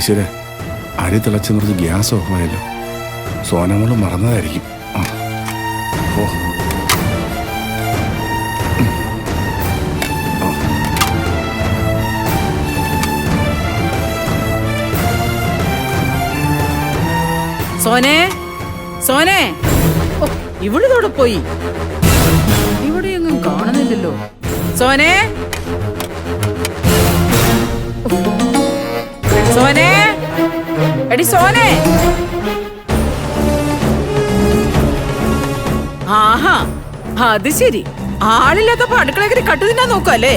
ഈശ്വര, അരി തിളച്ച് നിറച്ച് ഗ്യാസ് ഓഫായല്ലോ. സോനമോള് മറന്നതായിരിക്കും. ഓ സോനെ, സോനെ, ഇവിടുതോടെ പോയി. ഇവിടെയൊന്നും കാണുന്നില്ലല്ലോ. സോനെ, സോനെ, എടി സോനെ. ആഹാ, അത് ശരി. ആളില്ലാത്തപ്പോ അടുക്കളക്കരി കട്ടു തിന്നാൻ നോക്കല്ലേ?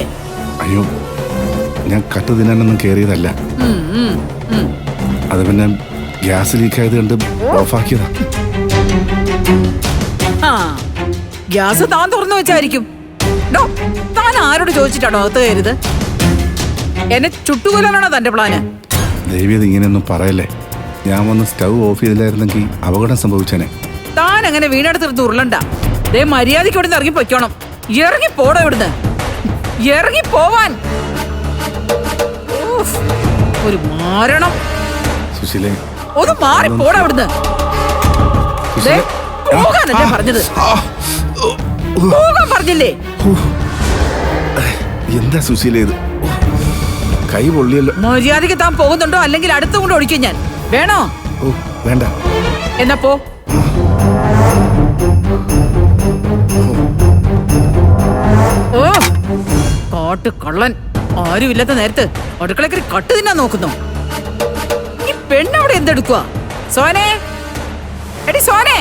അയ്യോ, ഞാൻ കട്ട് തിന്നാനൊന്നും കയറിയതല്ല. അത് പിന്നെ ഗ്യാസ് ലീക്കായത് കണ്ട് ഓഫാക്കിയതാ. ആ, ഗ്യാസ് താൻ തുറന്നു വെച്ചായിരിക്കും. താൻ ആരോട് ചോദിച്ചിട്ടാണോ അകത്ത് കയറിയത്? എന്നെ ചുട്ടുകൊല്ലാനാണോ തന്റെ പ്ലാന്? ദൈവം ഇങ്ങനെയൊന്നും പറയല്ലേ. ഞാൻ വന്ന് സ്റ്റൗ ഓഫ് ചെയ്തില്ലായിരുന്നെങ്കിൽ അപകടം സംഭവിച്ചേനെ. താൻ അങ്ങനെ വീണെടുത്തിരുന്ന് ഉരുളണ്ട. ദേ മര്യാദയ്ക്ക് ഇവിടുന്ന് ഇറങ്ങി പൊയ്ക്കോണം. ഇറങ്ങി പോടോ ഇവിടുന്ന്. ഇറങ്ങി പോവാൻ. ഒരു മാരണം. സുശീലേ, ഒന്ന് മാറി പോടാ ഇവിടുന്ന്. പോകാനല്ലേ പറഞ്ഞത്? പോകാൻ പറഞ്ഞില്ലേ? എന്താ സുശീല ഇത്? കൈ പൊള്ളിയല്ലോ. മര്യാദയ്ക്ക് താൻ പോകുന്നുണ്ടോ അല്ലെങ്കിൽ അടുത്തും കൊണ്ട് ഒഴിക്കും ഞാൻ. വേണോ? ഓ വേണ്ട. എന്നാ പോ. ഓ കാട്ട് കള്ളൻ. ആരും ഇല്ലാത്ത നേരത്ത് അടുക്കളക്കരി കട്ട് തിന്നാൻ നോക്കുന്നു. ഈ പെണ്ണവിടെ എന്തെടുക്കുക? സോനെ, എടി സോനെ.